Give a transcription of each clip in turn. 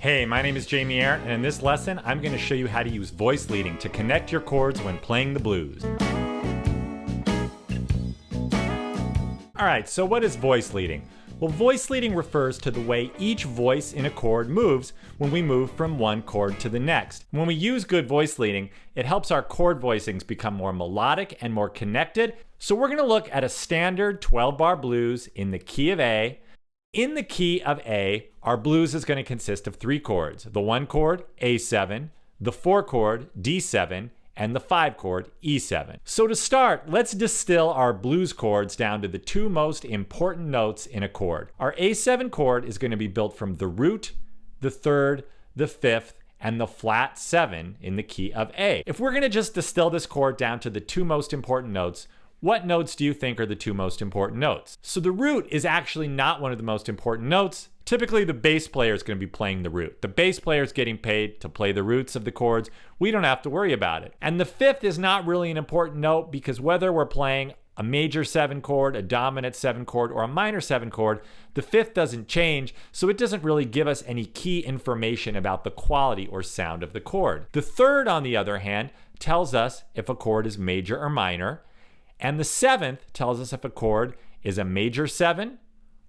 Hey, my name is Jamie Ayer, and in this lesson, I'm going to show you how to use voice leading to connect your chords when playing the blues. Alright, so what is voice leading? Well, voice leading refers to the way each voice in a chord moves when we move from one chord to the next. When we use good voice leading, it helps our chord voicings become more melodic and more connected. So we're going to look at a standard 12-bar blues in the key of A. In the key of A, our blues is going to consist of three chords. The 1 chord, A7, the 4 chord, D7, and the 5 chord, E7. So to start, let's distill our blues chords down to the two most important notes in a chord. Our A7 chord is going to be built from the root, the 3rd, the 5th, and the flat 7 in the key of A. If we're going to just distill this chord down to the two most important notes, what notes do you think are the two most important notes? So the root is actually not one of the most important notes. Typically the bass player is going to be playing the root. The bass player is getting paid to play the roots of the chords. We don't have to worry about it. And the 5th is not really an important note because whether we're playing a major 7 chord, a dominant 7 chord, or a minor 7 chord, the 5th doesn't change, so it doesn't really give us any key information about the quality or sound of the chord. The 3rd, on the other hand, tells us if a chord is major or minor. And the 7th tells us if a chord is a major 7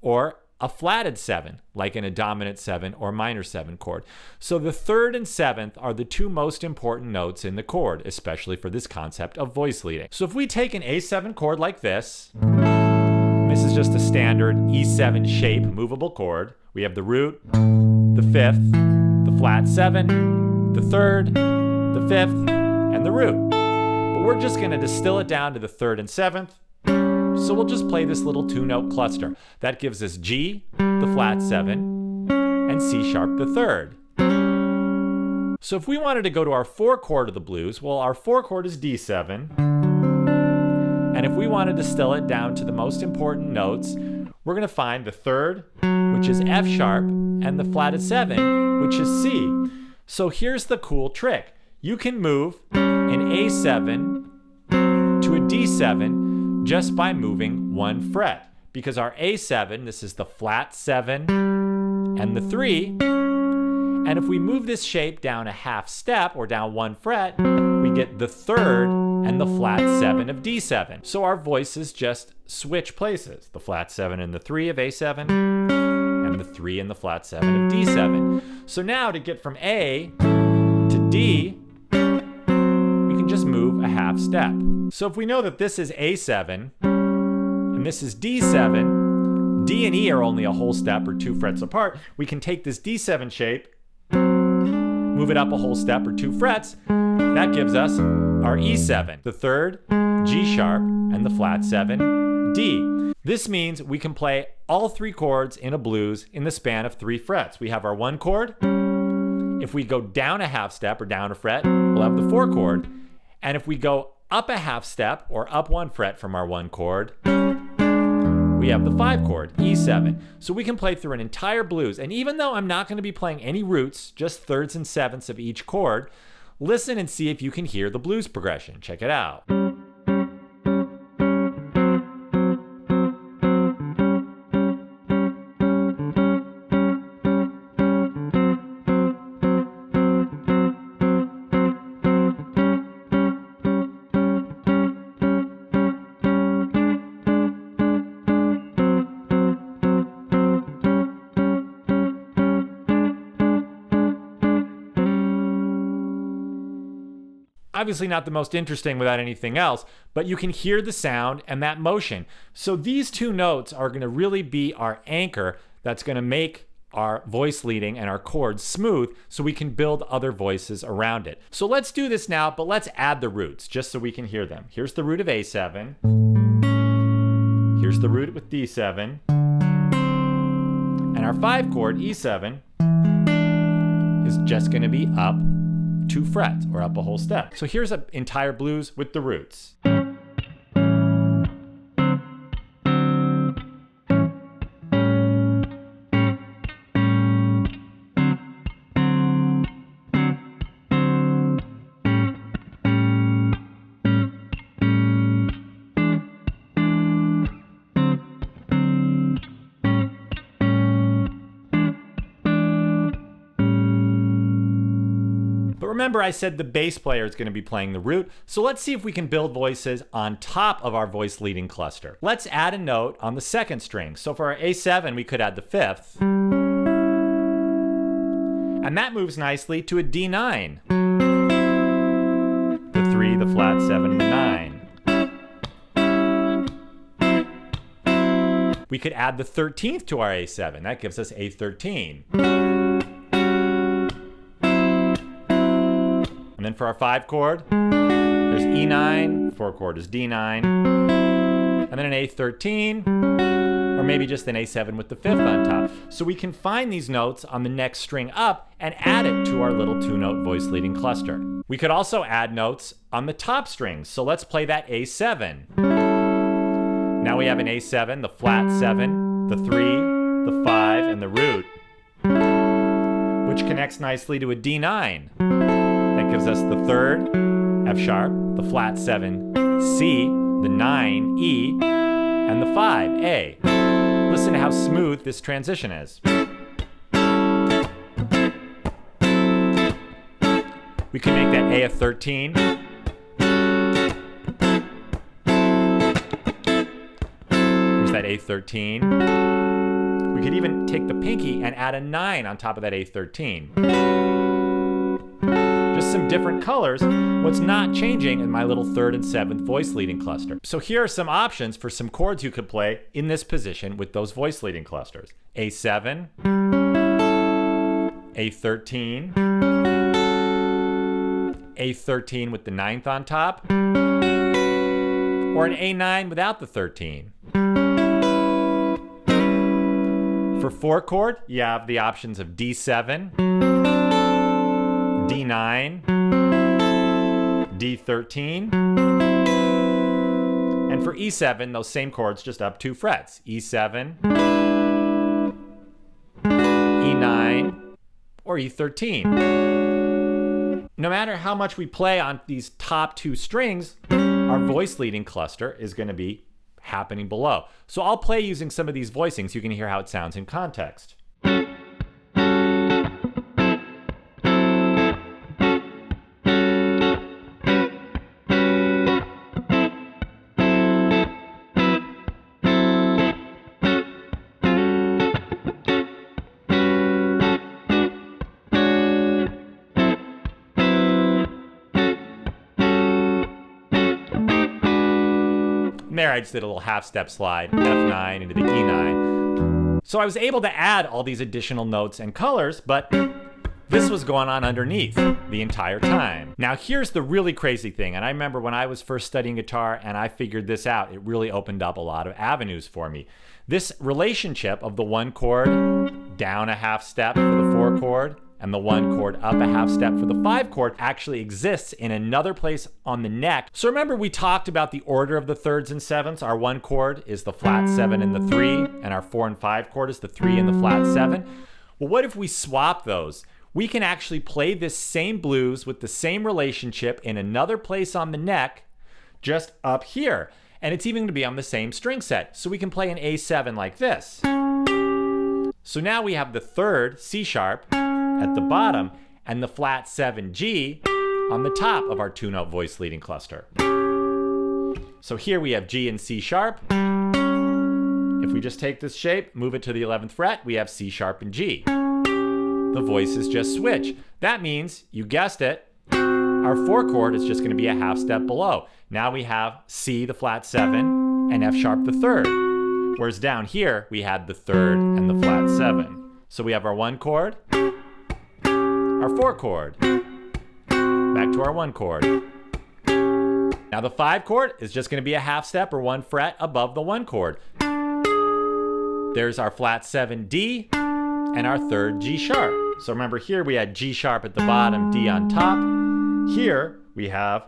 or a flatted 7, like in a dominant 7 or minor 7 chord. So the 3rd and 7th are the two most important notes in the chord, especially for this concept of voice leading. So if we take an A7 chord like this is just a standard E7 shape movable chord. We have the root, the 5th, the flat 7, the 3rd, the 5th, and the root. We're just going to distill it down to the 3rd and 7th. So we'll just play this little two-note cluster. That gives us G, the flat 7, and C sharp, the 3rd. So if we wanted to go to our 4 chord of the blues, well, our 4 chord is D7. And if we want to distill it down to the most important notes, we're going to find the 3rd, which is F sharp, and the flatted 7, which is C. So here's the cool trick. You can move an A7 to a D7 just by moving one fret. Because our A7, this is the flat 7 and the 3. And if we move this shape down a half step or down one fret, we get the 3rd and the flat 7 of D7. So our voices just switch places. The flat 7 and the 3 of A7 and the 3 and the flat 7 of D7. So now to get from A to D, just move a half step. So if we know that this is A7 and this is D7, D and E are only a whole step or 2 frets apart, we can take this D7 shape, move it up a whole step or 2 frets. That gives us our E7, the 3rd, G sharp, and the flat 7, D. This means we can play all 3 chords in a blues in the span of 3 frets. We have our 1 chord. If we go down a half step or down a fret, we'll have the 4 chord. And if we go up a half step or up 1 fret from our 1 chord, we have the 5 chord, E7. So we can play through an entire blues. And even though I'm not going to be playing any roots, just 3rds and 7ths of each chord, listen and see if you can hear the blues progression. Check it out. Obviously not the most interesting without anything else, but you can hear the sound and that motion. So these two notes are going to really be our anchor that's going to make our voice leading and our chords smooth so we can build other voices around it. So let's do this now, but let's add the roots just so we can hear them. Here's the root of A7. Here's the root with D7. And our 5 chord, E7, is just going to be up 2 frets or up a whole step. So here's an entire blues with the roots. remember I said the bass player is going to be playing the root, so let's see if we can build voices on top of our voice leading cluster. Let's add a note on the second string. So for our A7, we could add the fifth. And that moves nicely to a D9. The 3, the flat 7, and the 9. We could add the 13th to our A7. That gives us A13. And then for our 5 chord, there's E9, 4 chord is D9, and then an A13, or maybe just an A7 with the 5th on top. So we can find these notes on the next string up and add it to our little 2-note voice leading cluster. We could also add notes on the top strings. So let's play that A7. Now we have an A7, the flat 7, the 3, the 5, and the root, which connects nicely to a D9. That gives us the 3rd, F sharp, the flat 7, C, the 9, E, and the 5, A. Listen to how smooth this transition is. We can make that A a 13. Here's that A13. We could even take the pinky and add a 9 on top of that A13. Just some different colors. What's not changing is my little 3rd and 7th voice leading cluster. So here are some options for some chords you could play in this position with those voice leading clusters. A7, A13, A13 with the 9th on top, or an A9 without the 13. For 4 chord, you have the options of D7, D9, D13, and for E7, those same chords just up 2 frets. E7, E9, or E13. No matter how much we play on these top 2 strings, our voice leading cluster is going to be happening below. So I'll play using some of these voicings so you can hear how it sounds in context. There, I just did a little half-step slide, F9 into the E9. So I was able to add all these additional notes and colors, but this was going on underneath the entire time. Now here's the really crazy thing, and I remember when I was first studying guitar and I figured this out, it really opened up a lot of avenues for me. This relationship of the 1 chord down a half step for the 4 chord, and the 1 chord up a half step for the 5 chord actually exists in another place on the neck. So remember we talked about the order of the 3rds and 7ths. Our 1 chord is the flat 7 and the 3, and our 4 and 5 chord is the 3 and the flat 7. Well, what if we swap those? We can actually play this same blues with the same relationship in another place on the neck, just up here. And it's even going to be on the same string set. So we can play an A7 like this. So now we have the 3rd, C sharp, at the bottom, and the flat 7 G on the top of our 2-note voice leading cluster. So here we have G and C sharp. If we just take this shape, move it to the 11th fret, we have C sharp and G. The voices just switch. That means, you guessed it, our 4 chord is just going to be a half step below. Now we have C, the flat 7, and F sharp, the 3rd. Whereas down here, we had the 3rd and the flat 7. So we have our 1 chord, our 4 chord, back to our 1 chord. Now the 5 chord is just going to be a half step or 1 fret above the 1 chord. There's our flat 7 D and our 3rd G sharp. So remember here we had G sharp at the bottom, D on top. Here we have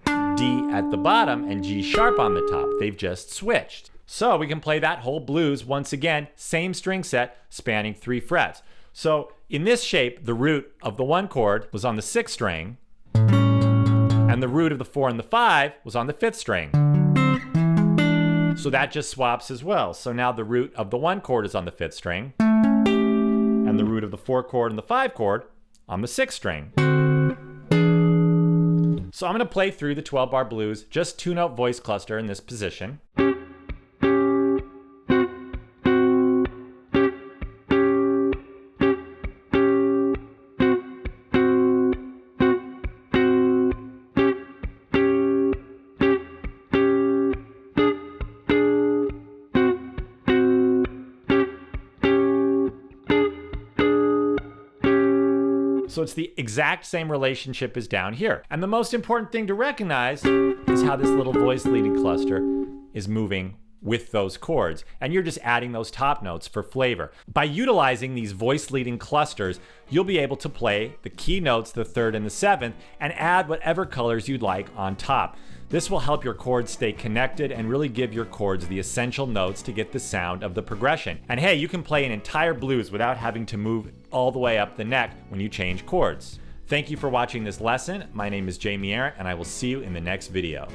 D at the bottom and G sharp on the top. They've just switched. So we can play that whole blues once again, same string set spanning 3 frets. So in this shape, the root of the 1 chord was on the 6th string, and the root of the 4 and the 5 was on the 5th string. So that just swaps as well. So now the root of the 1 chord is on the 5th string, and the root of the 4 chord and the 5 chord on the 6th string. So I'm going to play through the 12-bar blues, just two-note voice cluster in this position. So it's the exact same relationship as down here. And the most important thing to recognize is how this little voice leading cluster is moving with those chords. And you're just adding those top notes for flavor. By utilizing these voice leading clusters, you'll be able to play the key notes, the third and the seventh, and add whatever colors you'd like on top. This will help your chords stay connected and really give your chords the essential notes to get the sound of the progression. And hey, you can play an entire blues without having to move all the way up the neck when you change chords. Thank you for watching this lesson. My name is Jamie Arndt, and I will see you in the next video.